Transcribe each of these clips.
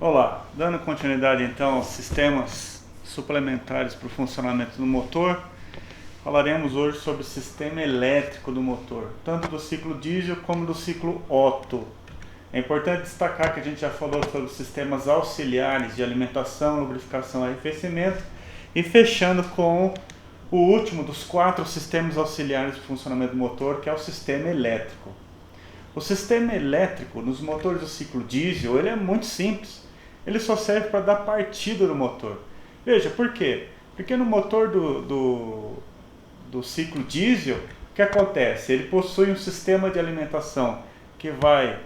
Olá, dando continuidade então aos sistemas suplementares para o funcionamento do motor, falaremos hoje sobre o sistema elétrico do motor, tanto do ciclo diesel como do ciclo Otto. É importante destacar que a gente já falou sobre os sistemas auxiliares de alimentação, lubrificação e arrefecimento, e fechando com o último dos 4 sistemas auxiliares de funcionamento do motor, que é o sistema elétrico. O sistema elétrico nos motores do ciclo diesel ele é muito simples. Ele só serve para dar partida no motor. Veja, por quê? Porque no motor do ciclo diesel, o que acontece? Ele possui um sistema de alimentação que vai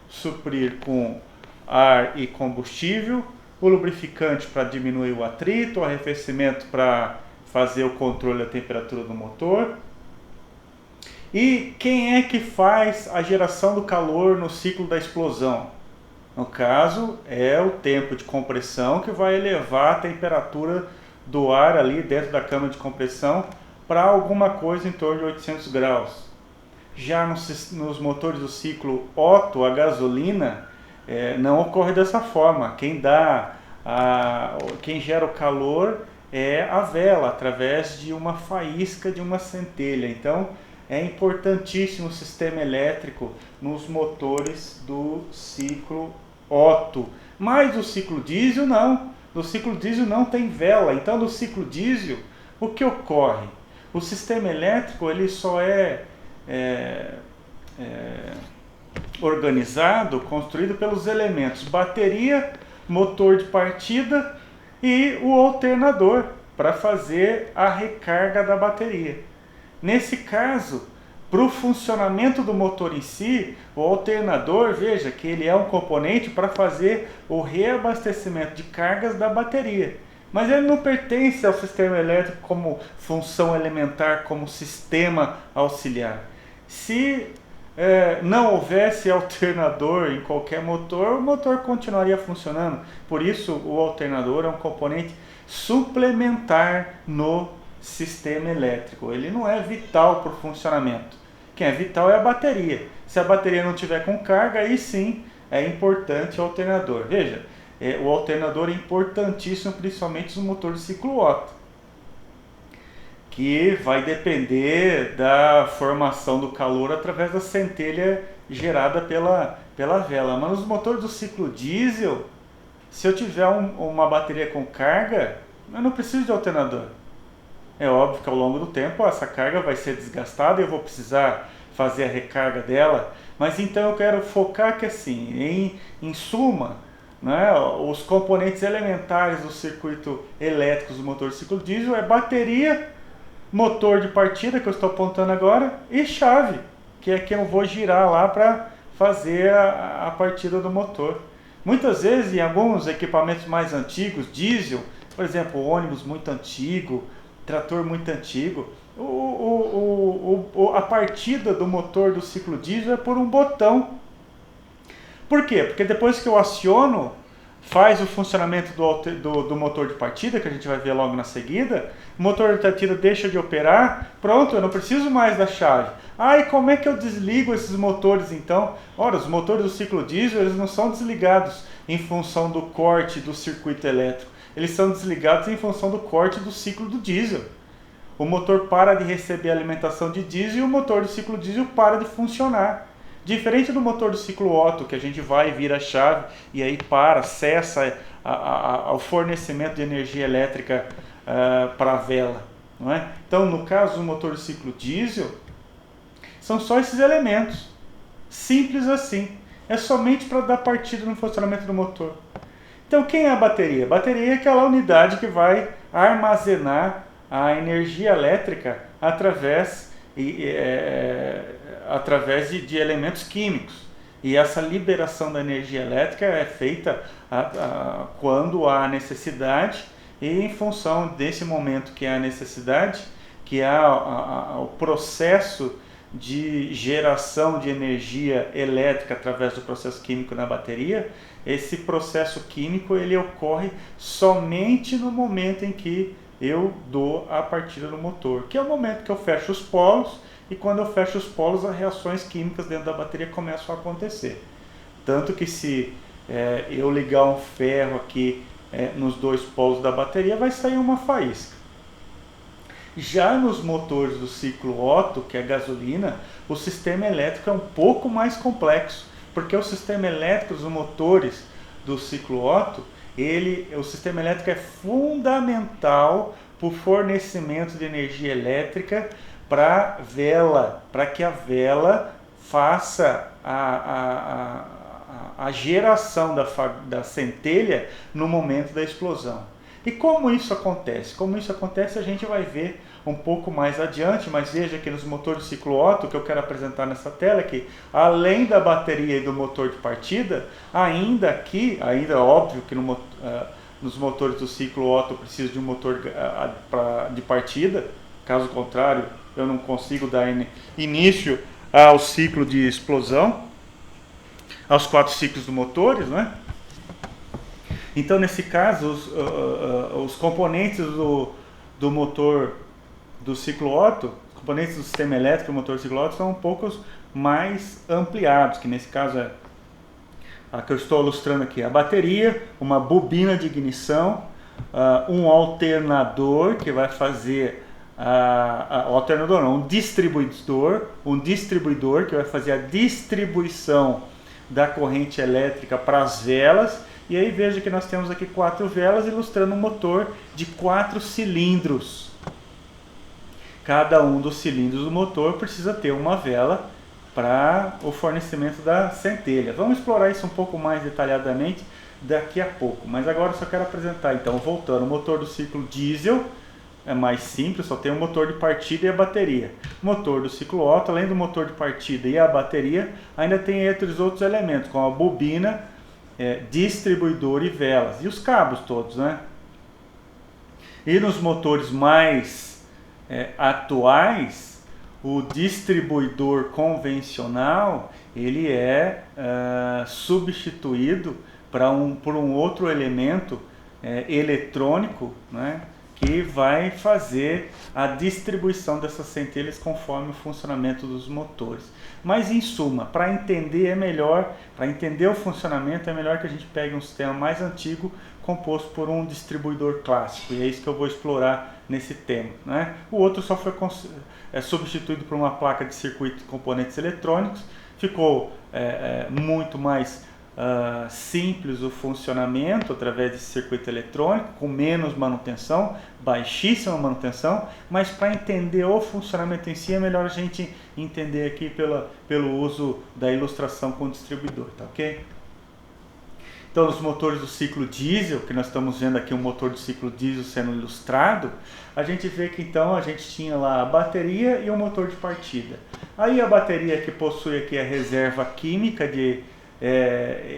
suprir com ar e combustível, o lubrificante para diminuir o atrito, o arrefecimento para fazer o controle da temperatura do motor. E quem é que faz a geração do calor no ciclo da explosão? No caso, é o tempo de compressão que vai elevar a temperatura do ar ali dentro da câmara de compressão para alguma coisa em torno de 800 graus. Já nos motores do ciclo Otto, a gasolina, não ocorre dessa forma. Quem gera o calor é a vela, através de uma faísca de uma centelha. Então, é importantíssimo o sistema elétrico nos motores do ciclo Otto. Mas do ciclo diesel não. No ciclo diesel não tem vela. Então no ciclo diesel, o que ocorre? O sistema elétrico ele só é organizado, construído pelos elementos bateria, motor de partida e o alternador para fazer a recarga da bateria. Nesse caso, para o funcionamento do motor em si, o alternador, veja que ele é um componente para fazer o reabastecimento de cargas da bateria. Mas ele não pertence ao sistema elétrico como função elementar, como sistema auxiliar. Se não houvesse alternador em qualquer motor, o motor continuaria funcionando. Por isso, o alternador é um componente suplementar no sistema elétrico. Ele não é vital para o funcionamento. Quem é vital é a bateria. Se a bateria não tiver com carga, aí sim é importante o alternador. Veja, o alternador é importantíssimo, principalmente no motor de ciclo Otto, que vai depender da formação do calor através da centelha gerada pela vela. Mas nos motores do ciclo diesel, se eu tiver uma bateria com carga, eu não preciso de alternador. É óbvio que ao longo do tempo essa carga vai ser desgastada e eu vou precisar fazer a recarga dela, mas então eu quero focar que assim, em suma, né, os componentes elementares do circuito elétrico do motor de ciclo diesel é bateria, motor de partida, que eu estou apontando agora, e chave, que é que eu vou girar lá para fazer a partida do motor. Muitas vezes em alguns equipamentos mais antigos, diesel, por exemplo, ônibus muito antigo, trator muito antigo, a partida do motor do ciclo diesel é por um botão. Por quê? Porque depois que eu aciono, faz o funcionamento do motor de partida, que a gente vai ver logo na seguida, o motor de partida deixa de operar, pronto, eu não preciso mais da chave. E como é que eu desligo esses motores então? Ora, os motores do ciclo diesel eles não são desligados em função do corte do circuito elétrico. Eles são desligados em função do corte do ciclo do diesel. O motor para de receber alimentação de diesel e o motor do ciclo diesel para para. Diferente do motor do ciclo Otto, que a gente vai e vira a chave e aí cessa o fornecimento de energia elétrica para a vela. Não é? Então, no caso do motor do ciclo diesel, são só esses elementos. Simples assim. É somente para dar partida no funcionamento do motor. Então, quem é a bateria? A bateria é aquela unidade que vai armazenar a energia elétrica através de elementos químicos. E essa liberação da energia elétrica é feita quando há necessidade e em função desse momento que há necessidade, que há o processo de geração de energia elétrica através do processo químico na bateria. Esse processo químico ele ocorre somente no momento em que eu dou a partida no motor, que é o momento que eu fecho os polos, e quando eu fecho os polos, as reações químicas dentro da bateria começam a acontecer. Tanto que se eu ligar um ferro aqui nos dois polos da bateria, vai sair uma faísca. Já nos motores do ciclo Otto, que é gasolina, o sistema elétrico é um pouco mais complexo, porque o sistema elétrico dos motores do ciclo Otto, o sistema elétrico é fundamental para o fornecimento de energia elétrica para vela, para que a vela faça a geração da centelha no momento da explosão. E como isso acontece? Como isso acontece a gente vai ver um pouco mais adiante, mas veja que nos motores de ciclo Otto, que eu quero apresentar nessa tela, é que além da bateria e do motor de partida, ainda óbvio que nos motores do ciclo Otto precisa de um motor de partida, caso contrário eu não consigo dar início ao ciclo de explosão, aos 4 ciclos do motores, né? Então, nesse caso, os componentes do motor do ciclo Otto, os componentes do sistema elétrico do motor do ciclo Otto são um pouco mais ampliados, que nesse caso é a que eu estou ilustrando aqui, a bateria, uma bobina de ignição, um alternador que vai fazer um distribuidor que vai fazer a distribuição da corrente elétrica para as velas. E aí veja que nós temos aqui 4 velas ilustrando um motor de 4 cilindros. Cada um dos cilindros do motor precisa ter uma vela para o fornecimento da centelha. Vamos explorar isso um pouco mais detalhadamente daqui a pouco. Mas agora eu só quero apresentar, então, voltando, o motor do ciclo diesel é mais simples, só tem o motor de partida e a bateria. O motor do ciclo Otto, além do motor de partida e a bateria, ainda tem outros elementos, como a bobina, distribuidor e velas, e os cabos todos, né? E nos motores mais atuais, o distribuidor convencional, ele é substituído por um outro elemento eletrônico, né, que vai fazer a distribuição dessas centelhas conforme o funcionamento dos motores. Mas em suma, para entender para entender o funcionamento é melhor que a gente pegue um sistema mais antigo composto por um distribuidor clássico, e é isso que eu vou explorar nesse tema, né? O outro só foi substituído por uma placa de circuito de componentes eletrônicos, ficou muito mais simples o funcionamento através desse circuito eletrônico, com menos manutenção, baixíssima manutenção, mas para entender o funcionamento em si é melhor a gente entender aqui pelo uso da ilustração com o distribuidor, tá ok? Então, os motores do ciclo diesel, que nós estamos vendo aqui um motor do ciclo diesel sendo ilustrado, a gente vê que então a gente tinha lá a bateria e o motor de partida. Aí a bateria que possui aqui a reserva química de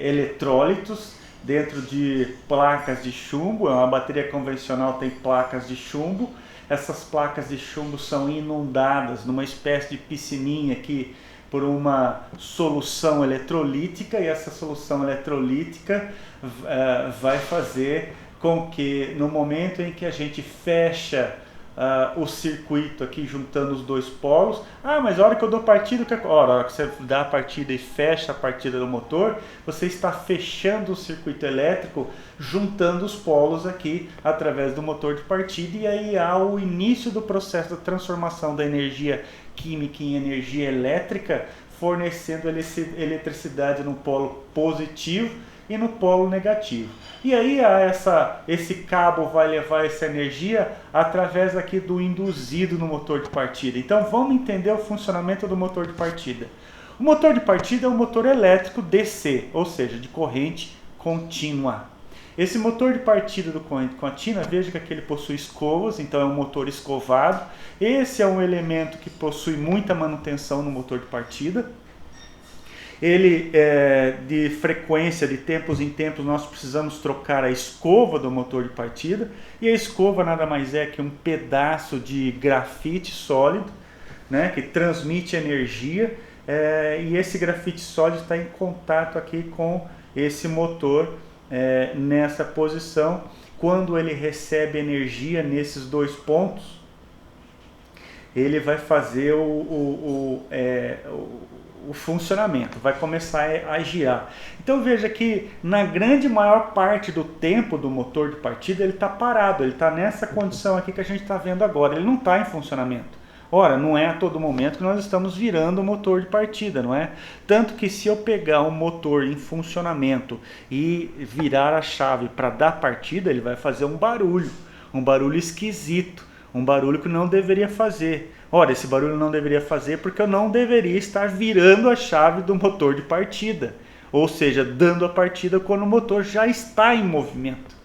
eletrólitos dentro de placas de chumbo. Uma bateria convencional tem placas de chumbo. Essas placas de chumbo são inundadas numa espécie de piscininha aqui por uma solução eletrolítica, e essa solução eletrolítica vai fazer com que no momento em que a gente fecha o circuito aqui juntando os dois polos, mas a hora que eu dou partida, a hora que você dá a partida e fecha a partida do motor, você está fechando o circuito elétrico juntando os polos aqui através do motor de partida, e aí há o início do processo da transformação da energia química em energia elétrica, fornecendo eletricidade no polo positivo e no polo negativo. E aí esse cabo vai levar essa energia através aqui do induzido no motor de partida. Então vamos entender o funcionamento do motor de partida. O motor de partida é um motor elétrico DC, ou seja, de corrente contínua. Esse motor de partida do corrente contínua, veja que aqui ele possui escovas, então é um motor escovado. Esse é um elemento que possui muita manutenção no motor de partida. Ele, de frequência, de tempos em tempos, nós precisamos trocar a escova do motor de partida. E a escova nada mais é que um pedaço de grafite sólido, né, que transmite energia. E esse grafite sólido está em contato aqui com esse motor nessa posição. Quando ele recebe energia nesses dois pontos, ele vai fazer o funcionamento, vai começar a girar. Então veja que na grande maior parte do tempo do motor de partida ele está parado, ele está nessa condição aqui que a gente está vendo agora, ele não está em funcionamento. Ora, não é a todo momento que nós estamos virando o motor de partida, não é? Tanto que se eu pegar um motor em funcionamento e virar a chave para dar partida, ele vai fazer um barulho esquisito, um barulho que não deveria fazer. Ora, esse barulho não deveria fazer porque eu não deveria estar virando a chave do motor de partida, ou seja, dando a partida quando o motor já está em movimento.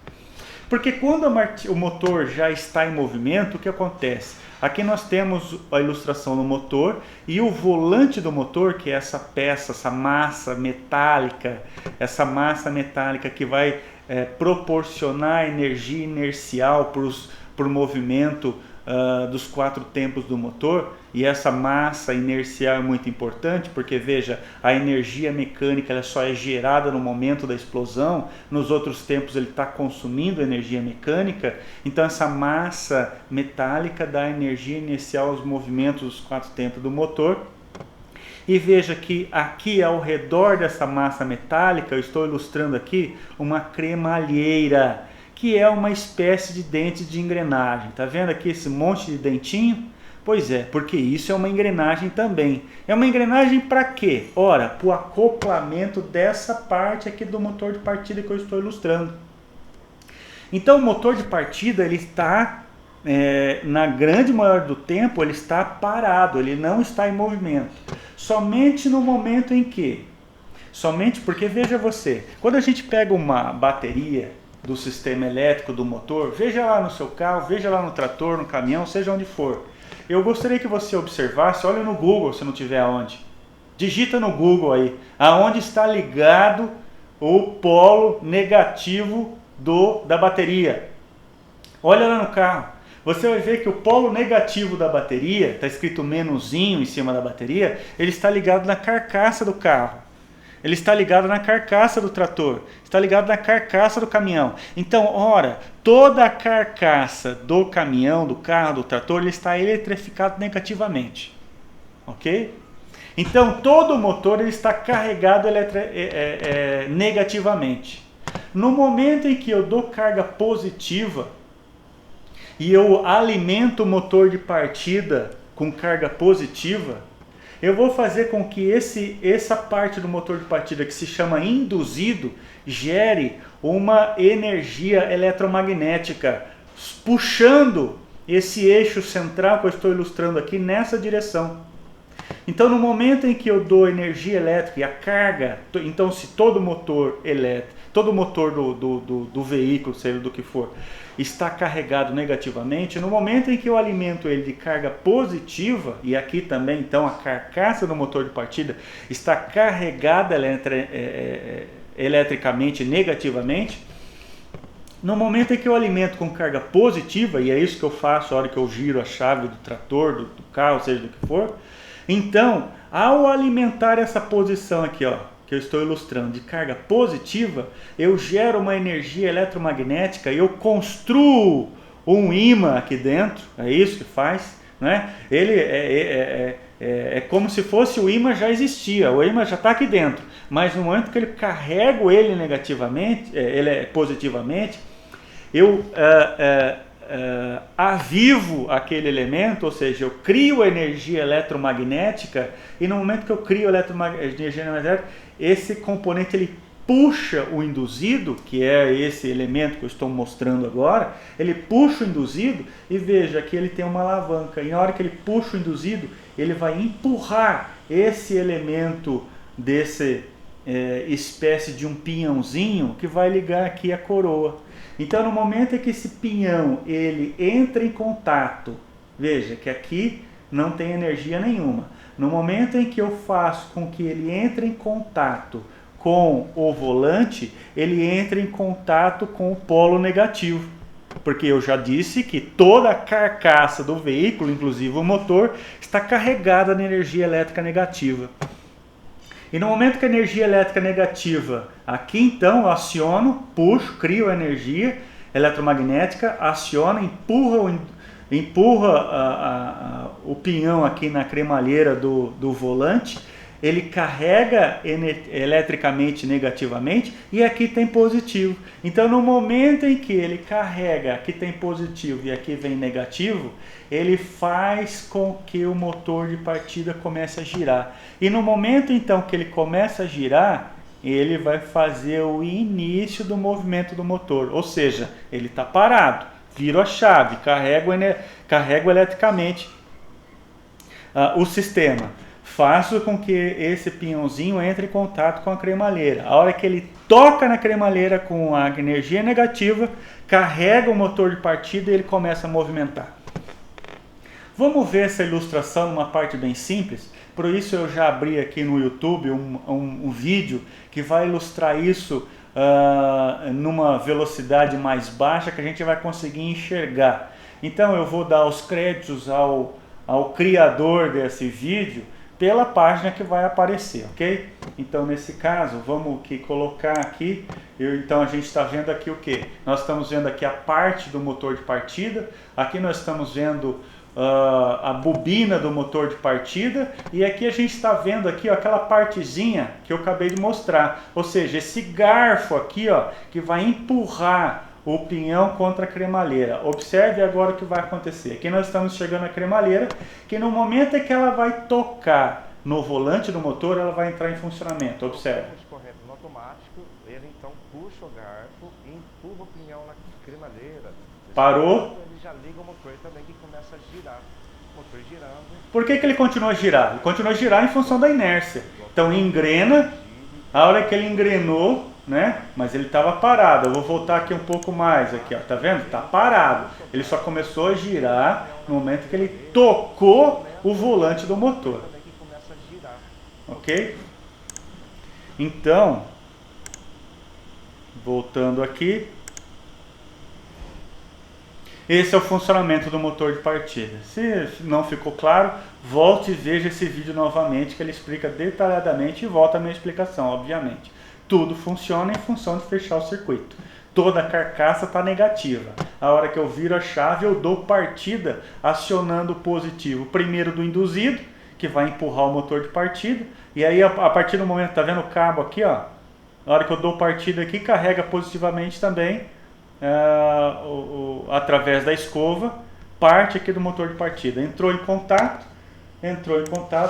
Porque quando o motor já está em movimento, o que acontece? Aqui nós temos a ilustração do motor e o volante do motor, que é essa peça, essa massa metálica que vai proporcionar energia inercial para o movimento dos 4 tempos do motor. E essa massa inercial é muito importante porque, veja, a energia mecânica ela só é gerada no momento da explosão, nos outros tempos ele está consumindo energia mecânica, então essa massa metálica dá energia inercial aos movimentos dos 4 tempos do motor. E veja que aqui ao redor dessa massa metálica, eu estou ilustrando aqui uma cremalheira, que é uma espécie de dente de engrenagem. Está vendo aqui esse monte de dentinho? Pois é, porque isso é uma engrenagem também. É uma engrenagem para quê? Ora, para o acoplamento dessa parte aqui do motor de partida que eu estou ilustrando. Então o motor de partida ele está, na grande maioria do tempo, ele está parado, ele não está em movimento. Somente no momento em que, somente porque veja você, quando a gente pega uma bateria do sistema elétrico do motor, veja lá no seu carro, veja lá no trator, no caminhão, seja onde for. Eu gostaria que você observasse, olha no Google se não tiver aonde. Digita no Google aí, aonde está ligado o polo negativo da bateria. Olha lá no carro. Você vai ver que o polo negativo da bateria, está escrito menuzinho em cima da bateria, ele está ligado na carcaça do carro. Ele está ligado na carcaça do trator, está ligado na carcaça do caminhão. Então, ora, toda a carcaça do caminhão, do carro, do trator, ele está eletrificado negativamente. Ok? Então, todo o motor ele está carregado negativamente. No momento em que eu dou carga positiva e eu alimento o motor de partida com carga positiva, eu vou fazer com que essa parte do motor de partida que se chama induzido gere uma energia eletromagnética, puxando esse eixo central que eu estou ilustrando aqui nessa direção. Então no momento em que eu dou energia elétrica e a carga, então se todo motor elétrico, todo motor do veículo, seja do que for, está carregado negativamente, no momento em que eu alimento ele de carga positiva, e aqui também então a carcaça do motor de partida está carregada eletricamente negativamente, no momento em que eu alimento com carga positiva, e é isso que eu faço a hora que eu giro a chave do trator, do carro, seja do que for, então ao alimentar essa posição aqui, ó, que eu estou ilustrando, de carga positiva, eu gero uma energia eletromagnética e eu construo um ímã aqui dentro, é isso que faz, né? Ele é como se fosse o ímã já existia, o ímã já está aqui dentro, mas no momento que eu carrego ele negativamente, positivamente, eu avivo aquele elemento, ou seja, eu crio energia eletromagnética, e no momento que eu crio energia eletromagnética, esse componente ele puxa o induzido, que é esse elemento que eu estou mostrando agora, ele puxa o induzido e veja que ele tem uma alavanca, e na hora que ele puxa o induzido, ele vai empurrar esse elemento desse espécie de um pinhãozinho que vai ligar aqui a coroa. Então no momento em que esse pinhão ele entra em contato, veja que aqui não tem energia nenhuma. No momento em que eu faço com que ele entre em contato com o volante, ele entra em contato com o polo negativo. Porque eu já disse que toda a carcaça do veículo, inclusive o motor, está carregada de energia elétrica negativa. E no momento que a energia elétrica negativa, aqui então eu aciono, puxo, crio a energia eletromagnética, aciona, empurra o pinhão aqui na cremalheira do volante, ele carrega eletricamente negativamente e aqui tem positivo. Então no momento em que ele carrega, aqui tem positivo e aqui vem negativo, ele faz com que o motor de partida comece a girar. E no momento então que ele começa a girar, ele vai fazer o início do movimento do motor, ou seja, ele está parado, viro a chave, carrego eletricamente o sistema. Faço com que esse pinhãozinho entre em contato com a cremalheira. A hora que ele toca na cremalheira com a energia negativa, carrega o motor de partida e ele começa a movimentar. Vamos ver essa ilustração numa parte bem simples. Por isso eu já abri aqui no YouTube um vídeo que vai ilustrar isso numa velocidade mais baixa que a gente vai conseguir enxergar. Então eu vou dar os créditos ao criador desse vídeo pela página que vai aparecer, ok? Então nesse caso, vamos colocar aqui, então a gente está vendo aqui o que? Nós estamos vendo aqui a parte do motor de partida, aqui nós estamos vendo a bobina do motor de partida, e aqui a gente está vendo aqui, ó, aquela partezinha que eu acabei de mostrar, ou seja, esse garfo aqui, ó, que vai empurrar o pinhão contra a cremalheira. Observe agora o que vai acontecer. Aqui nós estamos chegando à cremalheira, que no momento em que ela vai tocar no volante do motor, ela vai entrar em funcionamento. Observe. Correndo no automático, ele então puxa o garfo e empurra o pinhão na cremalheira. Parou. Ele já liga o motor também, que começa a girar. O motor girando. Por que ele continua a girar? Ele continua a girar em função da inércia. Então engrena, a hora que ele engrenou, né? Mas ele estava parado. Eu vou voltar aqui um pouco mais aqui, ó. Tá vendo? Tá parado. Ele só começou a girar no momento que ele tocou o volante do motor. Ok? Então, voltando aqui, esse é o funcionamento do motor de partida. Se não ficou claro, volte e veja esse vídeo novamente, que ele explica detalhadamente, e volta a minha explicação, obviamente. Tudo funciona em função de fechar o circuito. Toda a carcaça está negativa. A hora que eu viro a chave, eu dou partida acionando o positivo. Primeiro do induzido, que vai empurrar o motor de partida. E aí, a partir do momento, tá vendo o cabo aqui, ó? A hora que eu dou partida aqui, carrega positivamente também, através da escova, parte aqui do motor de partida. Entrou em contato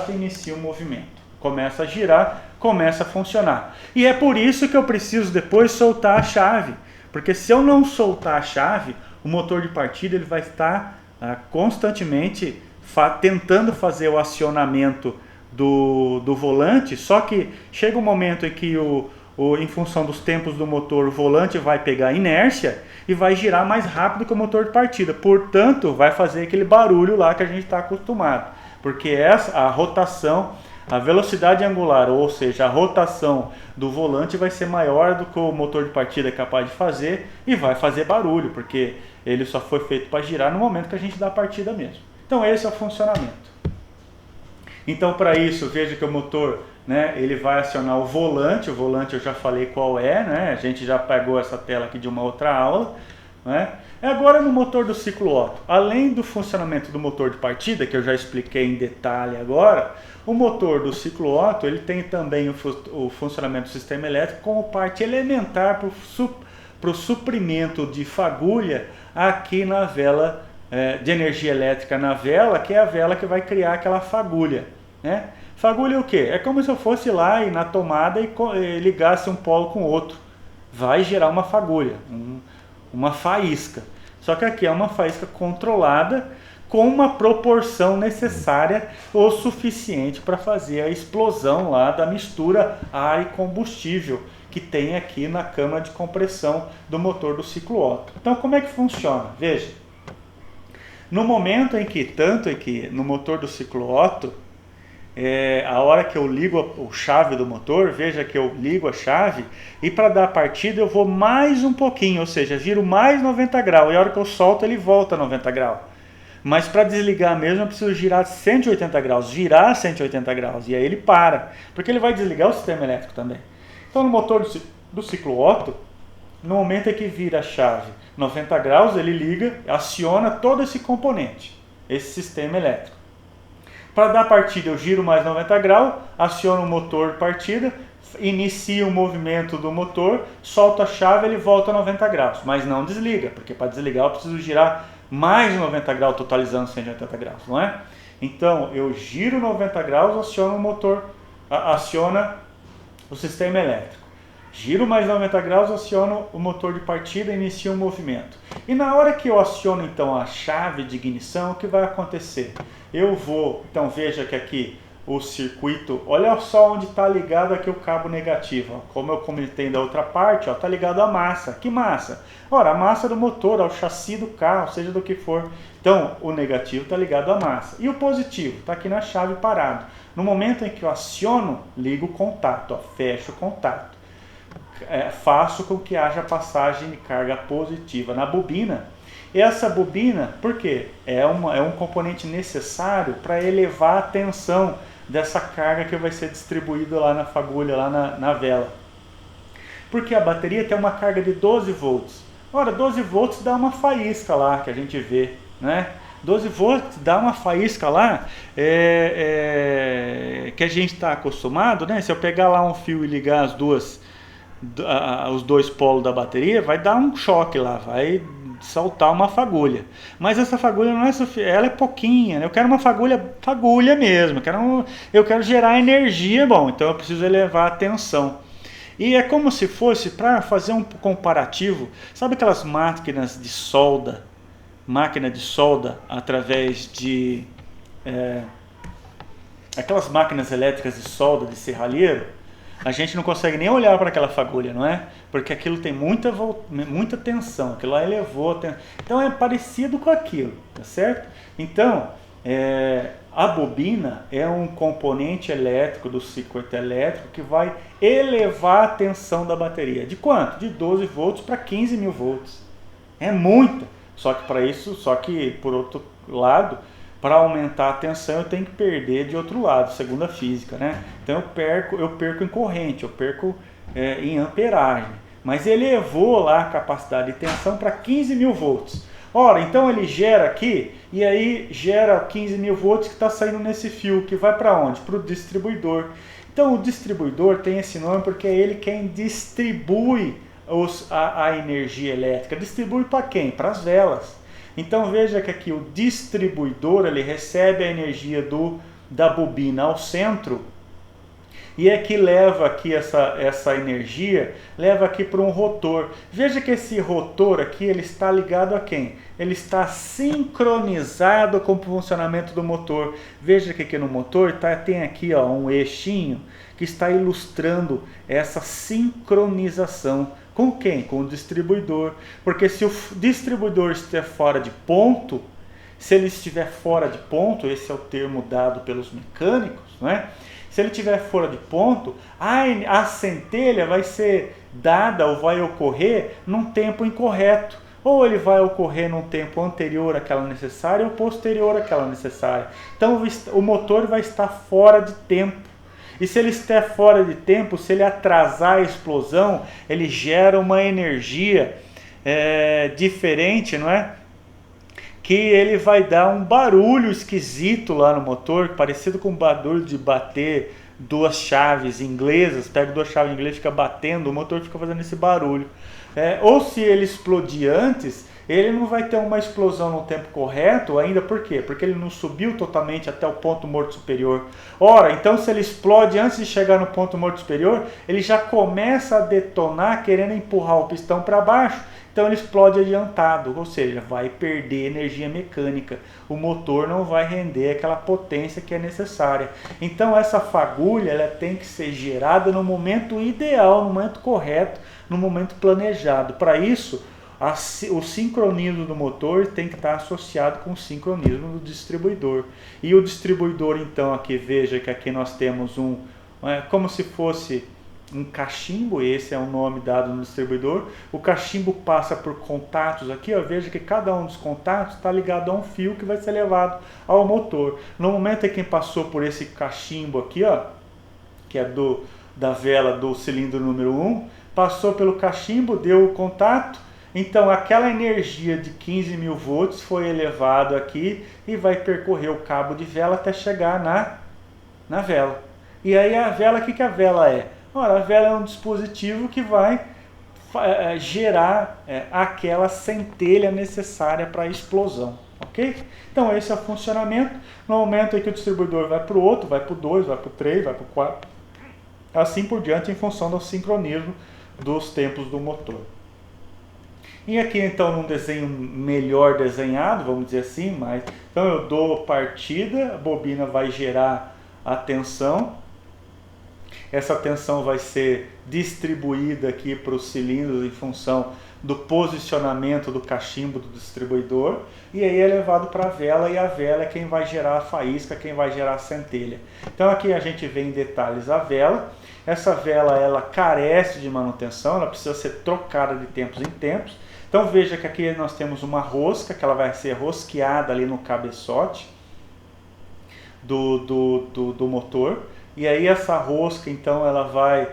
e inicia o movimento. Começa a girar, começa a funcionar. E é por isso que eu preciso depois soltar a chave. Porque se eu não soltar a chave, o motor de partida ele vai estar constantemente tentando fazer o acionamento do volante, só que chega um momento em que em função dos tempos do motor, o volante vai pegar inércia e vai girar mais rápido que o motor de partida. Portanto, vai fazer aquele barulho lá que a gente está acostumado. Porque a rotação, a velocidade angular, ou seja, a rotação do volante vai ser maior do que o motor de partida é capaz de fazer e vai fazer barulho, porque ele só foi feito para girar no momento que a gente dá a partida mesmo. Então esse é o funcionamento. Então para isso, veja que o motor, né, ele vai acionar o volante eu já falei qual é, né, a gente já pegou essa tela aqui de uma outra aula, né. Agora no motor do ciclo Otto, além do funcionamento do motor de partida, que eu já expliquei em detalhe agora, o motor do ciclo Otto ele tem também o funcionamento do sistema elétrico como parte elementar para o suprimento de fagulha aqui na vela de energia elétrica na vela, que é a vela que vai criar aquela fagulha, né? Fagulha é o que? É como se eu fosse lá e na tomada e ligasse um polo com o outro. Vai gerar uma fagulha, uma faísca. Só que aqui é uma faísca controlada com uma proporção necessária ou suficiente para fazer a explosão lá da mistura ar e combustível que tem aqui na câmara de compressão do motor do ciclo Otto. Então como é que funciona? Veja. No momento em que, no motor do ciclo Otto, a hora que eu ligo a chave do motor, veja que eu ligo a chave e para dar a partida eu vou mais um pouquinho, ou seja, giro mais 90 graus e a hora que eu solto ele volta a 90 graus. Mas para desligar mesmo eu preciso girar 180 graus, girar 180 graus e aí ele para, porque ele vai desligar o sistema elétrico também. Então no motor do ciclo Otto, no momento em que vira a chave 90 graus, ele liga, aciona todo esse componente, esse sistema elétrico. Para dar partida eu giro mais 90 graus, aciono o motor de partida, inicio o movimento do motor, solto a chave, ele volta a 90 graus, mas não desliga, porque para desligar eu preciso girar mais 90 graus, totalizando 180 graus, não é? Então eu giro 90 graus, aciono o motor, aciona o sistema elétrico. Giro mais 90 graus, aciono o motor de partida e inicio o movimento. E na hora que eu aciono então a chave de ignição, o que vai acontecer? Eu vou, então veja que aqui o circuito, olha só onde está ligado aqui o cabo negativo, ó. Como eu comentei da outra parte, está ligado à massa. Que massa? Ora, a massa do motor, ao chassi do carro, seja do que for. Então, o negativo está ligado à massa. E o positivo está aqui na chave parado. No momento em que eu aciono, ligo o contato, ó, fecho o contato. Faço com que haja passagem de carga positiva na bobina. E essa bobina, por quê? É um componente necessário para elevar a tensão dessa carga que vai ser distribuída lá na fagulha, lá na vela. Porque a bateria tem uma carga de 12 volts. Ora, 12 volts dá uma faísca lá que a gente vê, né? 12 volts dá uma faísca lá que a gente está acostumado, né? Se eu pegar lá um fio e ligar os dois polos da bateria, vai dar um choque lá, vai saltar uma fagulha. Mas essa fagulha não é suficiente, ela é pouquinha, né? Eu quero uma fagulha mesmo, eu quero gerar energia, bom, então eu preciso elevar a tensão. E é como se fosse, para fazer um comparativo, sabe aquelas máquinas de solda? Máquina de solda através de... aquelas máquinas elétricas de solda de serralheiro, a gente não consegue nem olhar para aquela fagulha, não é? Porque aquilo tem muita tensão, aquilo lá elevou. Então é parecido com aquilo, tá certo? Então, a bobina é um componente elétrico do circuito elétrico que vai elevar a tensão da bateria. De quanto? De 12 volts para 15 mil volts. É muita. Só que por outro lado, para aumentar a tensão eu tenho que perder de outro lado, segundo a física, né? Então eu perco em corrente, eu perco em amperagem. Mas ele elevou lá a capacidade de tensão para 15 mil volts. Ora, então ele gera aqui, e aí gera 15 mil volts que está saindo nesse fio, que vai para onde? Para o distribuidor. Então o distribuidor tem esse nome porque é ele quem distribui a energia elétrica. Distribui para quem? Para as velas. Então veja que aqui o distribuidor ele recebe a energia da bobina ao centro e é que leva aqui essa energia, leva aqui para um rotor. Veja que esse rotor aqui ele está ligado a quem? Ele está sincronizado com o funcionamento do motor. Veja que aqui no motor tem aqui ó, um eixinho que está ilustrando essa sincronização. Com quem? Com o distribuidor. Porque se o distribuidor estiver fora de ponto, se ele estiver fora de ponto, esse é o termo dado pelos mecânicos, não é? Se ele estiver fora de ponto, a centelha vai ser dada ou vai ocorrer num tempo incorreto. Ou ele vai ocorrer num tempo anterior àquela necessária ou posterior àquela necessária. Então o motor vai estar fora de tempo. E se ele estiver fora de tempo, se ele atrasar a explosão, ele gera uma energia diferente, não é? Que ele vai dar um barulho esquisito lá no motor, parecido com o barulho de bater duas chaves inglesas. Pega duas chaves inglesas e fica batendo, o motor fica fazendo esse barulho. Ou se ele explodir antes, ele não vai ter uma explosão no tempo correto ainda, por quê? Porque ele não subiu totalmente até o ponto morto superior. Ora, então se ele explode antes de chegar no ponto morto superior, ele já começa a detonar querendo empurrar o pistão para baixo, então ele explode adiantado, ou seja, vai perder energia mecânica. O motor não vai render aquela potência que é necessária. Então essa fagulha ela tem que ser gerada no momento ideal, no momento correto, no momento planejado. Para isso, o sincronismo do motor tem que estar associado com o sincronismo do distribuidor. E o distribuidor, então, aqui veja que aqui nós temos como se fosse um cachimbo, esse é o nome dado no distribuidor. O cachimbo passa por contatos aqui, ó, veja que cada um dos contatos está ligado a um fio que vai ser levado ao motor. No momento em que passou por esse cachimbo aqui, ó, que é da vela do cilindro número 1, passou pelo cachimbo, deu o contato, Então aquela energia de 15 mil volts foi elevado aqui e vai percorrer o cabo de vela até chegar na vela. E aí a vela, o que a vela é? Ora, a vela é um dispositivo que vai gerar aquela centelha necessária para a explosão, ok? Então esse é o funcionamento. No momento em que o distribuidor vai para o outro, vai para o 2, vai para o 3, vai para o 4, assim por diante, em função do sincronismo dos tempos do motor. E aqui então num desenho melhor desenhado, vamos dizer assim, mas então eu dou partida, a bobina vai gerar a tensão. Essa tensão vai ser distribuída aqui para os cilindros em função do posicionamento do cachimbo do distribuidor, e aí é levado para a vela, e a vela é quem vai gerar a faísca, quem vai gerar a centelha. Então aqui a gente vê em detalhes a vela. Essa vela ela carece de manutenção, ela precisa ser trocada de tempos em tempos. Então veja que aqui nós temos uma rosca, que ela vai ser rosqueada ali no cabeçote do motor. E aí essa rosca, então, ela vai...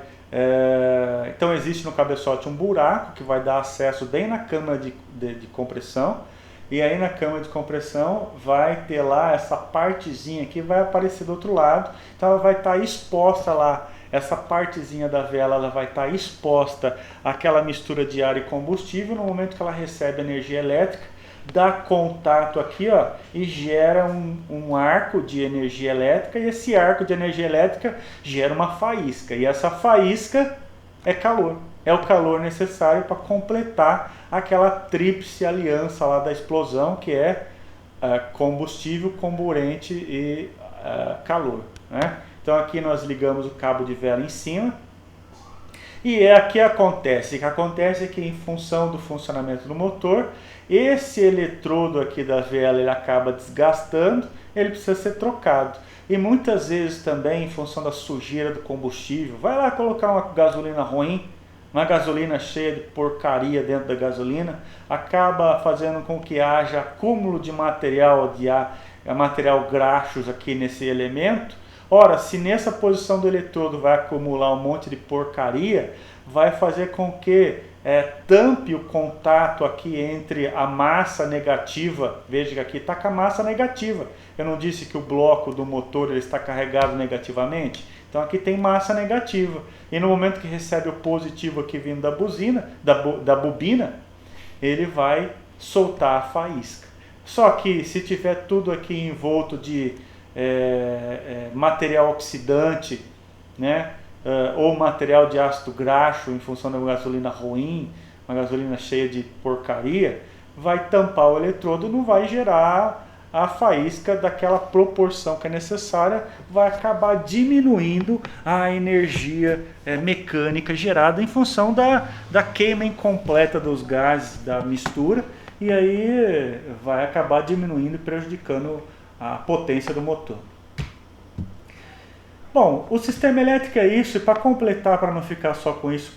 então existe no cabeçote um buraco que vai dar acesso bem na câmara de compressão. E aí na câmara de compressão vai ter lá essa partezinha que vai aparecer do outro lado. Então ela vai estar exposta lá, essa partezinha da vela, ela vai estar exposta àquela mistura de ar e combustível. No momento que ela recebe energia elétrica, dá contato aqui, ó, e gera um arco de energia elétrica, e esse arco de energia elétrica gera uma faísca, e essa faísca é calor, é o calor necessário para completar aquela tríplice aliança lá da explosão, que é combustível, comburente e calor, né? Então aqui nós ligamos o cabo de vela em cima, e aqui acontece, o que acontece é que em função do funcionamento do motor, esse eletrodo aqui da vela ele acaba desgastando, ele precisa ser trocado. E muitas vezes também, em função da sujeira do combustível, vai lá colocar uma gasolina ruim, uma gasolina cheia de porcaria dentro da gasolina, acaba fazendo com que haja acúmulo de material graxos aqui nesse elemento. Ora, se nessa posição do eletrodo vai acumular um monte de porcaria, vai fazer com que tampe o contato aqui entre a massa negativa. Veja que aqui está com a massa negativa. Eu não disse que o bloco do motor ele está carregado negativamente? Então aqui tem massa negativa. E no momento que recebe o positivo aqui vindo da buzina, da bobina, ele vai soltar a faísca. Só que se tiver tudo aqui envolto de material oxidante, né? Ou material de ácido graxo em função da gasolina ruim, uma gasolina cheia de porcaria, vai tampar o eletrodo e não vai gerar a faísca daquela proporção que é necessária, vai acabar diminuindo a energia mecânica gerada em função da queima incompleta dos gases da mistura, e aí vai acabar diminuindo e prejudicando a potência do motor. Bom, o sistema elétrico é isso, e para completar, para não ficar só com isso,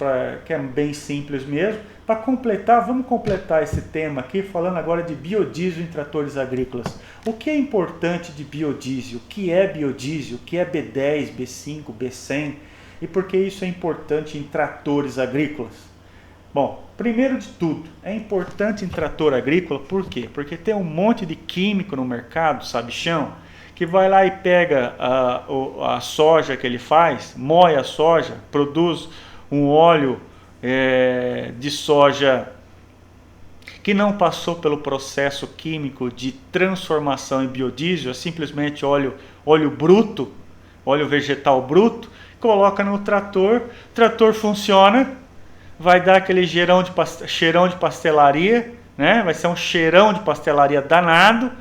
que é bem simples mesmo, para completar, vamos completar esse tema aqui falando agora de biodiesel em tratores agrícolas. O que é importante de biodiesel? O que é biodiesel? O que é B10, B5, B100? E por que isso é importante em tratores agrícolas? Bom, primeiro de tudo, é importante em trator agrícola, por quê? Porque tem um monte de químico no mercado, sabichão, que vai lá e pega a soja que ele faz, moe a soja, produz um óleo de soja que não passou pelo processo químico de transformação em biodiesel, é simplesmente óleo bruto, óleo vegetal bruto, coloca no trator, o trator funciona, vai dar aquele cheirão de pastelaria, né? Vai ser um cheirão de pastelaria danado,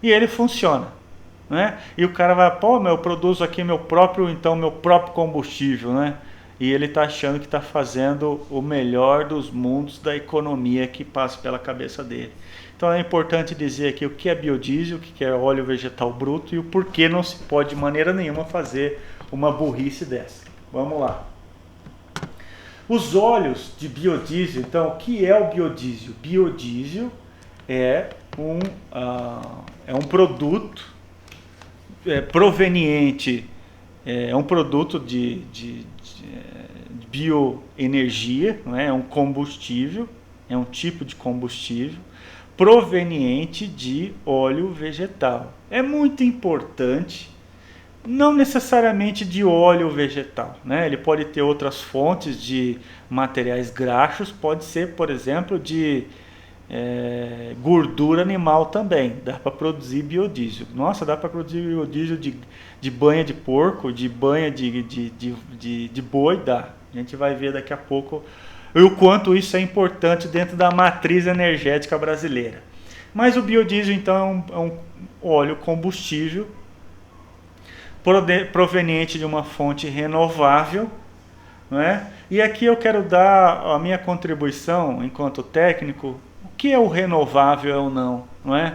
e ele funciona. Né? E o cara vai, pô, eu produzo aqui meu próprio combustível, né? E ele está achando que está fazendo o melhor dos mundos da economia que passa pela cabeça dele. Então é importante dizer aqui o que é biodiesel, o que é óleo vegetal bruto e o porquê não se pode de maneira nenhuma fazer uma burrice dessa. Vamos lá. Os óleos de biodiesel, então, o que é o biodiesel? Biodiesel é um produto proveniente, é um produto de bioenergia, não é? É um combustível, é um tipo de combustível proveniente de óleo vegetal. É muito importante, não necessariamente de óleo vegetal, né? Ele pode ter outras fontes de materiais graxos, pode ser, por exemplo, de gordura animal também. Dá para produzir biodiesel. Nossa, dá para produzir biodiesel de banha de porco, de banha de boi, dá. A gente vai ver daqui a pouco o quanto isso é importante dentro da matriz energética brasileira. Mas o biodiesel, então, é um óleo combustível proveniente de uma fonte renovável, não é? E aqui eu quero dar a minha contribuição enquanto técnico. O que é o renovável ou não é?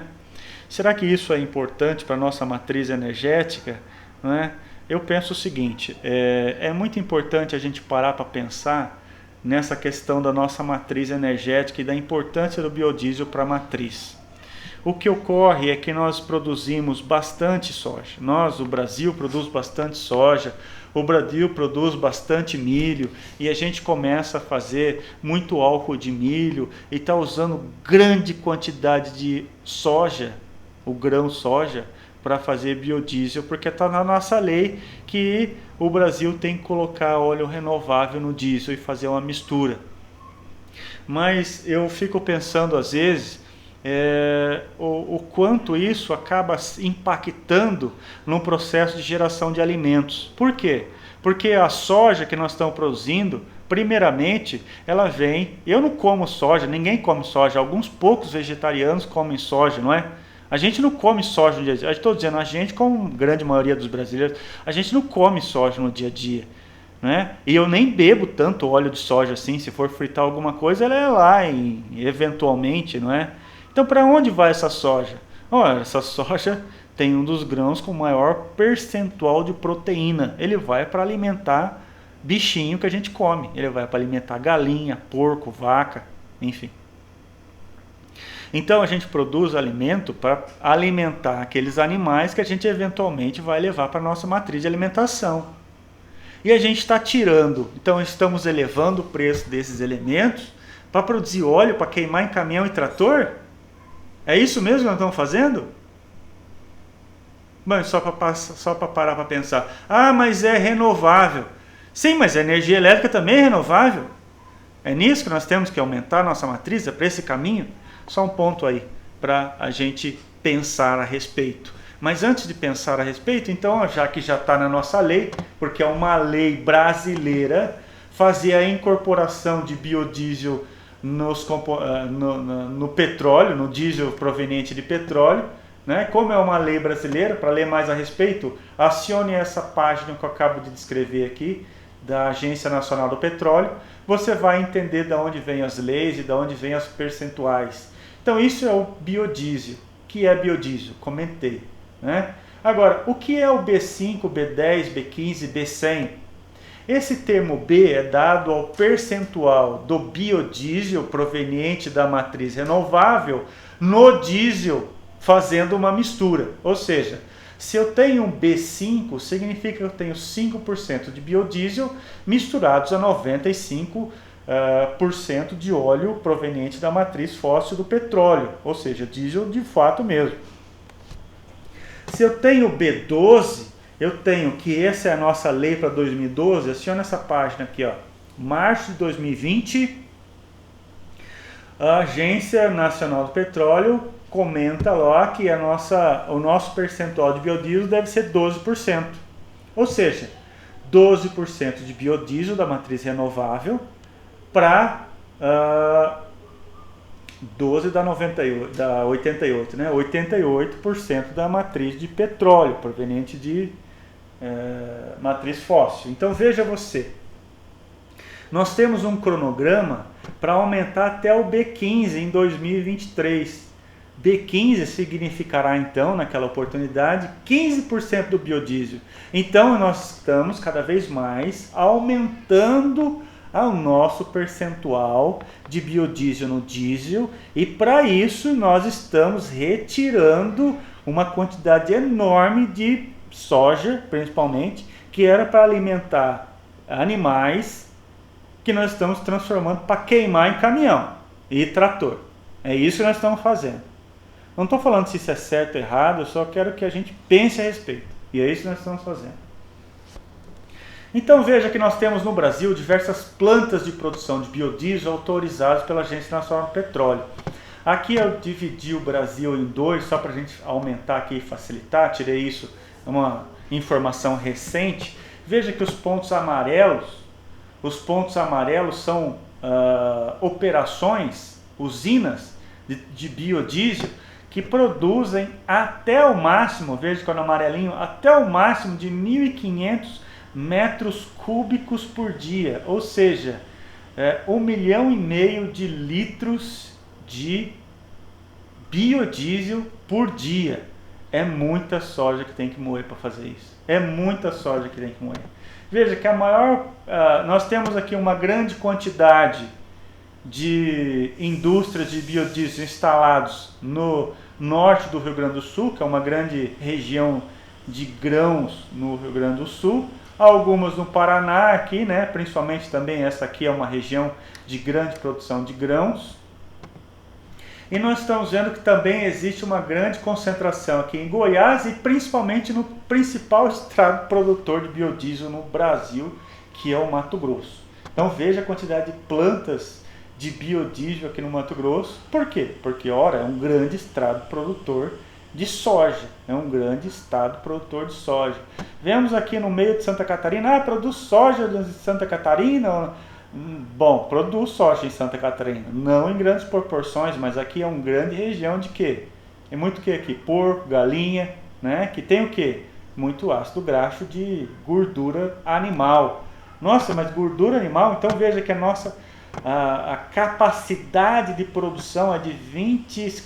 Será que isso é importante para a nossa matriz energética? Não é? Eu penso o seguinte, é muito importante a gente parar para pensar nessa questão da nossa matriz energética e da importância do biodiesel para a matriz. O que ocorre é que nós produzimos bastante soja. O Brasil, produz bastante soja, o Brasil produz bastante milho e a gente começa a fazer muito álcool de milho e está usando grande quantidade de soja, o grão soja, para fazer biodiesel, porque está na nossa lei que o Brasil tem que colocar óleo renovável no diesel e fazer uma mistura. Mas eu fico pensando às vezes o quanto isso acaba impactando no processo de geração de alimentos. Por quê? Porque a soja que nós estamos produzindo, primeiramente, ela vem... Eu não como soja, ninguém come soja, alguns poucos vegetarianos comem soja, não é? A gente não come soja no dia a dia. Estou dizendo, a gente, como grande maioria dos brasileiros, a gente não come soja no dia a dia. Né? E eu nem bebo tanto óleo de soja assim. Se for fritar alguma coisa, ela é lá, eventualmente, não é? Então, para onde vai essa soja? Olha, essa soja tem um dos grãos com maior percentual de proteína. Ele vai para alimentar bichinho que a gente come. Ele vai para alimentar galinha, porco, vaca, enfim. Então, a gente produz alimento para alimentar aqueles animais que a gente eventualmente vai levar para a nossa matriz de alimentação. E a gente está tirando, então estamos elevando o preço desses elementos para produzir óleo, para queimar em caminhão e trator? É isso mesmo que nós estamos fazendo? Mas só para parar para pensar. Ah, mas é renovável. Sim, mas a energia elétrica também é renovável. É nisso que nós temos que aumentar a nossa matriz, é para esse caminho? Só um ponto aí para a gente pensar a respeito. Mas antes de pensar a respeito, então, já que já está na nossa lei, porque é uma lei brasileira, fazer a incorporação de biodiesel no petróleo, no diesel proveniente de petróleo, né? Como é uma lei brasileira, para ler mais a respeito, acione essa página que eu acabo de descrever aqui, da Agência Nacional do Petróleo, você vai entender de onde vêm as leis e de onde vêm as percentuais. Então isso é o biodiesel. O que é biodiesel? Comentei. Né? Agora, o que é o B5, B10, B15, B100? Esse termo B é dado ao percentual do biodiesel proveniente da matriz renovável no diesel fazendo uma mistura. Ou seja, se eu tenho um B5, significa que eu tenho 5% de biodiesel misturados a 95% de óleo proveniente da matriz fóssil do petróleo, ou seja, diesel de fato mesmo. Se eu tenho B12, eu tenho que essa é a nossa lei para 2012, aciona essa página aqui, ó, março de 2020, a Agência Nacional do Petróleo comenta lá que o nosso percentual de biodiesel deve ser 12%. Ou seja, 12% de biodiesel da matriz renovável para 12 da 88, né? 88% da matriz de petróleo, proveniente de matriz fóssil. Então veja você, nós temos um cronograma para aumentar até o B15 em 2023. B15 significará então, naquela oportunidade, 15% do biodiesel. Então nós estamos cada vez mais aumentando o nosso percentual de biodiesel no diesel, e para isso nós estamos retirando uma quantidade enorme de soja, principalmente, que era para alimentar animais, que nós estamos transformando para queimar em caminhão. e trator. É isso que nós estamos fazendo. Não estou falando se isso é certo ou errado, eu só quero que a gente pense a respeito. E é isso que nós estamos fazendo. Então veja que nós temos no Brasil diversas plantas de produção de biodiesel autorizadas pela Agência Nacional do Petróleo. Aqui eu dividi o Brasil em dois, só para a gente aumentar aqui e facilitar, tirei isso, uma informação recente. Veja que os pontos amarelos são operações, usinas de biodiesel que produzem até o máximo, veja que é no amarelinho, até o máximo de 1.500 metros cúbicos por dia, ou seja, 1,5 milhão de litros de biodiesel por dia. É muita soja que tem que moer para fazer isso. É muita soja que tem que moer. Veja que nós temos aqui uma grande quantidade de indústrias de biodiesel instalados no norte do Rio Grande do Sul, que é uma grande região de grãos no Rio Grande do Sul. Algumas no Paraná aqui, né? Principalmente também essa aqui é uma região de grande produção de grãos. E nós estamos vendo que também existe uma grande concentração aqui em Goiás e principalmente no principal estado produtor de biodiesel no Brasil, que é o Mato Grosso. Então veja a quantidade de plantas de biodiesel aqui no Mato Grosso. Por quê? Porque, ora, é um grande estado produtor de soja. É um grande estado produtor de soja. Vemos aqui no meio de Santa Catarina, produz soja em Santa Catarina? Bom, produz soja em Santa Catarina, não em grandes proporções, mas aqui é uma grande região de quê? É muito o que aqui? Porco, galinha, né? Que tem o quê? Muito ácido graxo de gordura animal. Nossa, mas gordura animal? Então veja que a capacidade de produção é de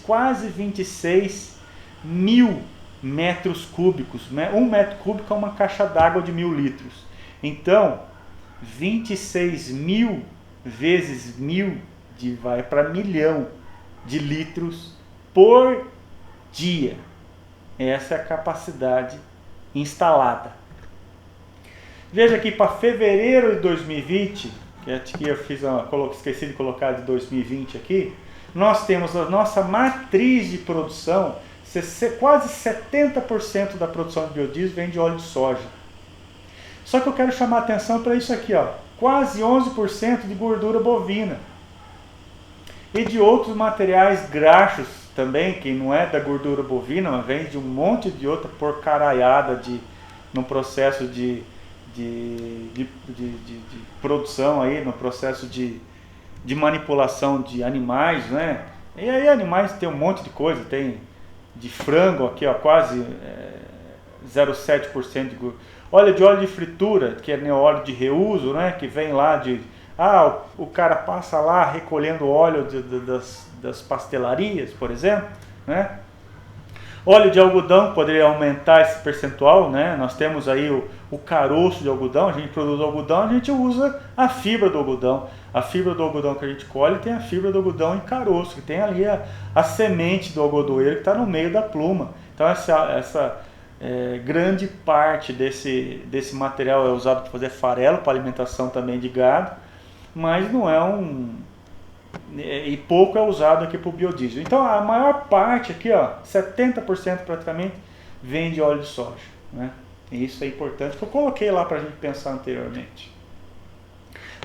quase 26 mil metros cúbicos. Um metro cúbico é uma caixa d'água de 1.000 litros. Então, 26 mil vezes 1.000 vai para 1 milhão de litros por dia. Essa é a capacidade instalada. Veja aqui para fevereiro de 2020, que aqui eu esqueci de colocar de 2020 aqui, nós temos a nossa matriz de produção, quase 70% da produção de biodiesel vem de óleo de soja. Só que eu quero chamar a atenção para isso aqui, quase 11% de gordura bovina. E de outros materiais graxos também, que não é da gordura bovina, mas vem de um monte de outra porcaraiada no processo de produção aí, no processo de manipulação de animais, né? E aí animais tem um monte de coisa, tem de frango aqui, quase 0,7% de gordura. Óleo de fritura, que é óleo de reuso, né? Que vem lá o cara passa lá recolhendo óleo das pastelarias, por exemplo, né? Óleo de algodão poderia aumentar esse percentual, né? Nós temos aí o caroço de algodão, a gente produz algodão, a gente usa a fibra do algodão. A fibra do algodão que a gente colhe tem a fibra do algodão em caroço, que tem ali a semente do algodoeiro que está no meio da pluma. Então essa grande parte desse material é usado para fazer farelo, para alimentação também de gado, mas não e pouco é usado aqui para o biodiesel. Então a maior parte aqui, 70% praticamente, vem de óleo de soja, né? E isso é importante, que eu coloquei lá para a gente pensar anteriormente.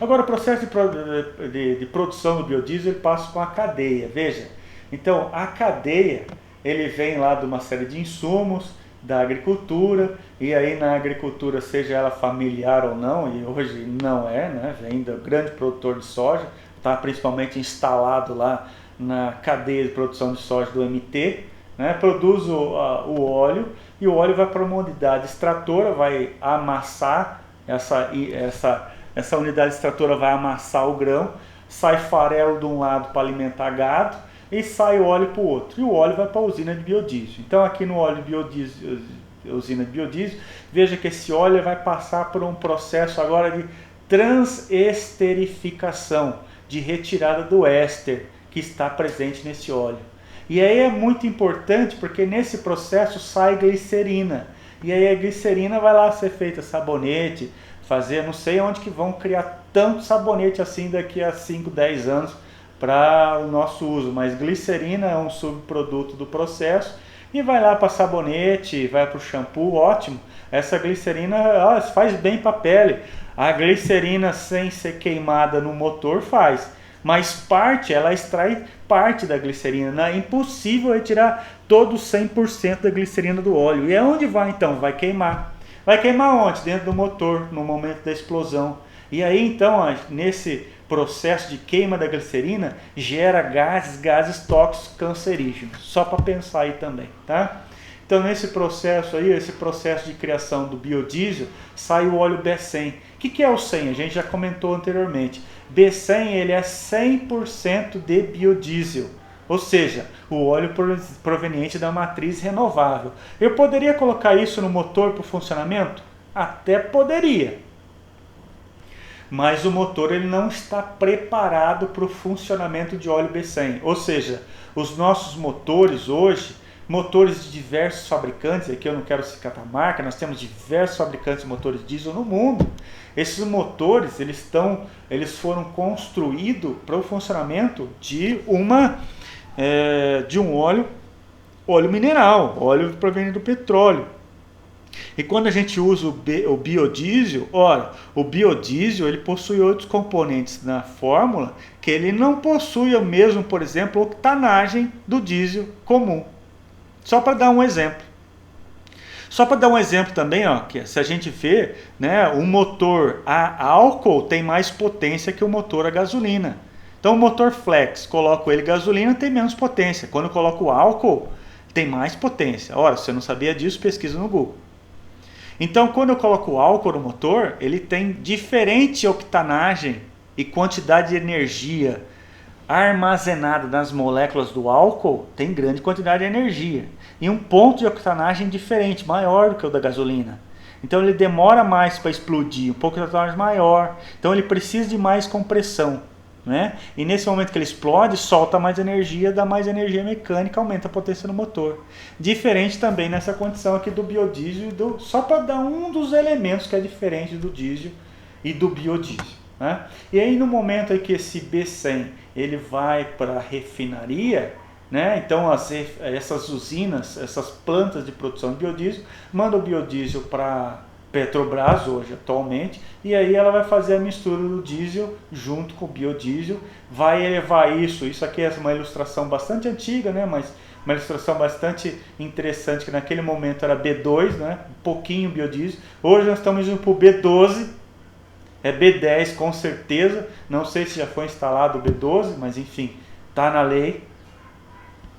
Agora o processo de produção do biodiesel ele passa com a cadeia. Veja, então a cadeia ele vem lá de uma série de insumos da agricultura, e aí na agricultura, seja ela familiar ou não, e hoje não é, né? Vem do grande produtor de soja, está principalmente instalado lá na cadeia de produção de soja do MT, né? Produz o óleo, e o óleo vai para uma unidade extratora, vai amassar, essa unidade extratora vai amassar o grão, sai farelo de um lado para alimentar gado, e sai o óleo para o outro. E o óleo vai para a usina de biodiesel. Então aqui no óleo de biodiesel, usina de biodiesel, veja que esse óleo vai passar por um processo agora de transesterificação, de retirada do éster que está presente nesse óleo. E aí é muito importante porque nesse processo sai glicerina. E aí a glicerina vai lá ser feita sabonete, não sei onde que vão criar tanto sabonete assim daqui a 5, 10 anos para o nosso uso, mas glicerina é um subproduto do processo e vai lá para sabonete, vai para o shampoo, ótimo. Essa glicerina faz bem para a pele. A glicerina sem ser queimada no motor faz, mas ela extrai parte da glicerina. É impossível retirar todo 100% da glicerina do óleo. E aonde vai então? Vai queimar. Vai queimar onde? Dentro do motor, no momento da explosão. E aí então, nesse processo de queima da glicerina, gera gases tóxicos cancerígenos. Só para pensar aí também, tá? Então nesse processo aí, esse processo de criação do biodiesel, sai o óleo B100. O que é o 100? A gente já comentou anteriormente. B100 ele é 100% de biodiesel, ou seja, o óleo proveniente da matriz renovável. Eu poderia colocar isso no motor para o funcionamento? Até poderia. Mas o motor ele não está preparado para o funcionamento de óleo B100. Ou seja, os nossos motores hoje, motores de diversos fabricantes, aqui eu não quero citar a marca, nós temos diversos fabricantes de motores diesel no mundo. Esses motores eles foram construídos para o funcionamento de um óleo mineral, óleo proveniente do petróleo. E quando a gente usa o biodiesel, o biodiesel ele possui outros componentes na fórmula que ele não possui o mesmo, por exemplo, octanagem do diesel comum. Só para dar um exemplo. Só para dar um exemplo também, que se a gente vê, né, o motor a álcool tem mais potência que o motor a gasolina. Então o motor flex, coloco ele gasolina, tem menos potência. Quando eu coloco álcool, tem mais potência. Ora, se você não sabia disso, pesquisa no Google. Então, quando eu coloco álcool no motor, ele tem diferente octanagem e quantidade de energia armazenada nas moléculas do álcool, tem grande quantidade de energia. E um ponto de octanagem diferente, maior do que o da gasolina. Então, ele demora mais para explodir, um pouco de octanagem maior. Então, ele precisa de mais compressão. Né? E nesse momento que ele explode, solta mais energia, dá mais energia mecânica, aumenta a potência no motor. Diferente também nessa condição aqui do biodiesel, só para dar um dos elementos que é diferente do diesel e do biodiesel. Né? E aí no momento em que esse B100 ele vai para a refinaria, né? Então essas usinas, essas plantas de produção de biodiesel, mandam o biodiesel para Petrobras hoje, atualmente, e aí ela vai fazer a mistura do diesel junto com o biodiesel, vai elevar isso aqui é uma ilustração bastante antiga, né, mas uma ilustração bastante interessante, que naquele momento era B2, né, um pouquinho biodiesel, hoje nós estamos indo para o B12, é B10 com certeza, não sei se já foi instalado o B12, mas enfim, está na lei,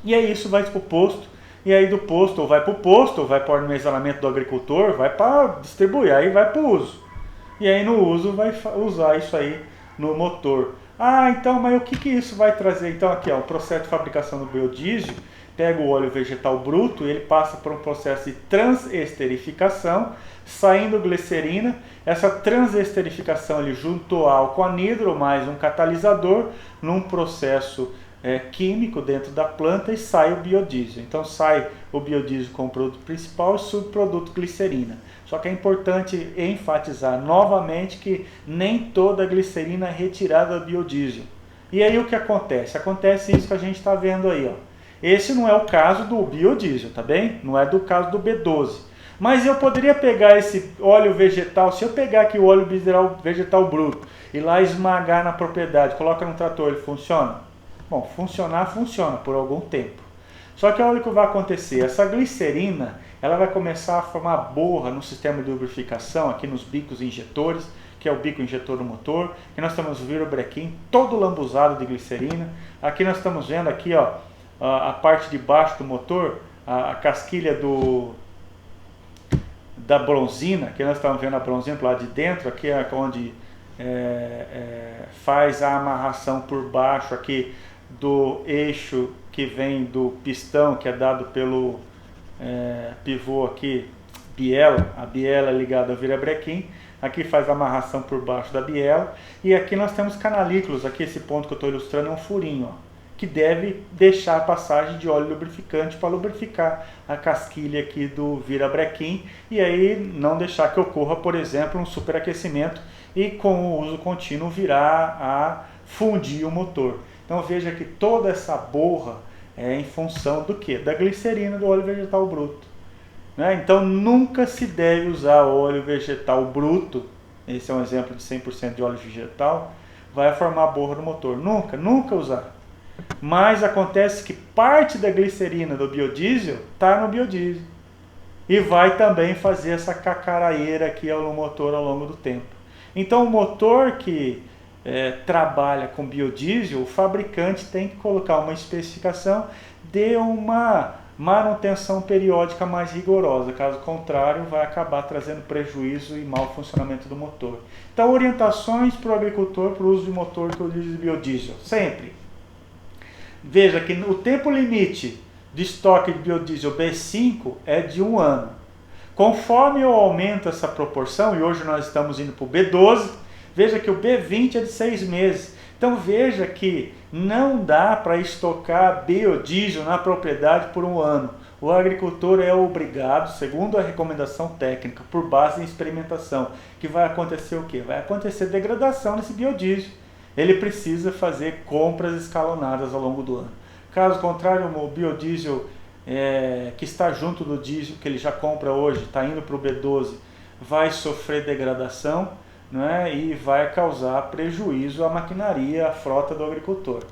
e aí isso vai para o posto. E aí do posto, ou vai para o posto, ou vai para o armazenamento do agricultor, vai para distribuir, aí vai para o uso. E aí no uso vai usar isso aí no motor. Então, mas o que isso vai trazer? Então aqui, o processo de fabricação do biodiesel, pega o óleo vegetal bruto, ele passa por um processo de transesterificação, saindo glicerina. Essa transesterificação ele juntou álcool anidro mais um catalisador num processo químico dentro da planta e sai o biodiesel. Então sai o biodiesel como produto principal e subproduto glicerina. Só que é importante enfatizar novamente que nem toda a glicerina é retirada do biodiesel. E aí o que acontece? Acontece isso que a gente está vendo aí. Esse não é o caso do biodiesel, tá bem? Não é do caso do B12. Mas eu poderia pegar esse óleo vegetal, se eu pegar aqui o óleo vegetal bruto e lá esmagar na propriedade, coloca no trator, ele funciona? Bom, funciona por algum tempo. Só que olha o que vai acontecer, essa glicerina, ela vai começar a formar borra no sistema de lubrificação, aqui nos bicos injetores, que é o bico injetor do motor. Aqui nós temos o virobrequim, todo lambuzado de glicerina. Aqui nós estamos vendo aqui, a parte de baixo do motor, a casquilha da bronzina, que nós estamos vendo a bronzina do lado de dentro, aqui é onde faz a amarração por baixo aqui do eixo que vem do pistão, que é dado pelo pivô aqui, biela, a biela é ligada ao virabrequim, aqui faz a amarração por baixo da biela, e aqui nós temos canalículos, aqui esse ponto que eu estou ilustrando é um furinho, que deve deixar a passagem de óleo lubrificante para lubrificar a casquilha aqui do virabrequim, e aí não deixar que ocorra, por exemplo, um superaquecimento e com o uso contínuo virar a fundir o motor. Então veja que toda essa borra é em função do quê? Da glicerina do óleo vegetal bruto. Né? Então nunca se deve usar óleo vegetal bruto, esse é um exemplo de 100% de óleo vegetal, vai formar borra no motor. Nunca, nunca usar. Mas acontece que parte da glicerina do biodiesel está no biodiesel. E vai também fazer essa cacaraeira aqui no motor ao longo do tempo. Então o motor que trabalha com biodiesel, o fabricante tem que colocar uma especificação de uma manutenção periódica mais rigorosa. Caso contrário, vai acabar trazendo prejuízo e mau funcionamento do motor. Então, orientações para o agricultor para o uso de motor que utiliza biodiesel. Sempre. Veja que o tempo limite de estoque de biodiesel B5 é de 1 ano. Conforme eu aumento essa proporção, e hoje nós estamos indo para o B12, veja que o B20 é de 6 meses. Então veja que não dá para estocar biodiesel na propriedade por 1 ano. O agricultor é obrigado, segundo a recomendação técnica, por base em experimentação, que vai acontecer o quê? Vai acontecer degradação nesse biodiesel. Ele precisa fazer compras escalonadas ao longo do ano. Caso contrário, o biodiesel que está junto do diesel que ele já compra hoje, está indo para o B12, vai sofrer degradação, né, e vai causar prejuízo à maquinaria, à frota do agricultor.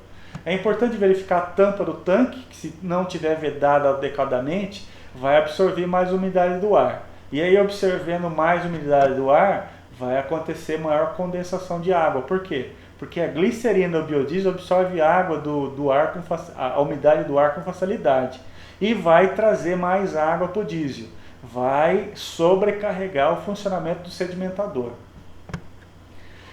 É importante verificar a tampa do tanque, que se não tiver vedada adequadamente, vai absorver mais umidade do ar. E aí, observando mais umidade do ar, vai acontecer maior condensação de água. Por quê? Porque a glicerina do biodiesel absorve a água do ar, a umidade do ar com facilidade. E vai trazer mais água para o diesel. Vai sobrecarregar o funcionamento do sedimentador.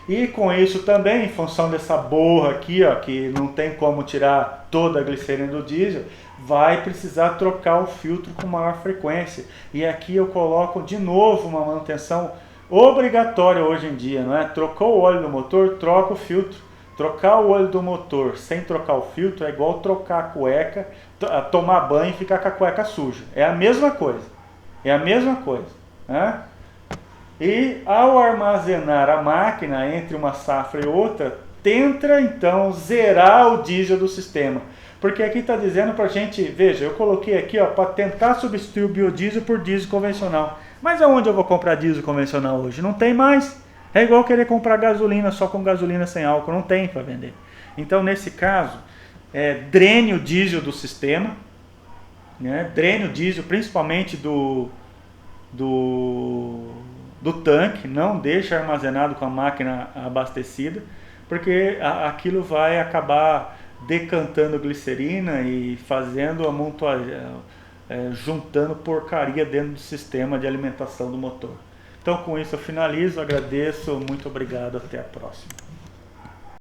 E com isso também, em função dessa borra aqui, ó, que não tem como tirar toda a glicerina do diesel, vai precisar trocar o filtro com maior frequência. E aqui eu coloco de novo uma manutenção obrigatória hoje em dia, não é? Trocou o óleo do motor, troca o filtro. Trocar o óleo do motor sem trocar o filtro é igual trocar a cueca, tomar banho e ficar com a cueca suja. É a mesma coisa. É a mesma coisa. Né? E ao armazenar a máquina entre uma safra e outra, tenta então zerar o diesel do sistema. Porque aqui está dizendo para a gente, veja, eu coloquei aqui para tentar substituir o biodiesel por diesel convencional. Mas aonde eu vou comprar diesel convencional hoje? Não tem mais. É igual querer comprar gasolina só com gasolina sem álcool, não tem para vender. Então, nesse caso, drene o diesel do sistema, né? Drene o diesel principalmente do tanque, não deixa armazenado com a máquina abastecida, porque aquilo vai acabar decantando glicerina e fazendo juntando porcaria dentro do sistema de alimentação do motor. Então com isso eu finalizo, agradeço, muito obrigado, até a próxima.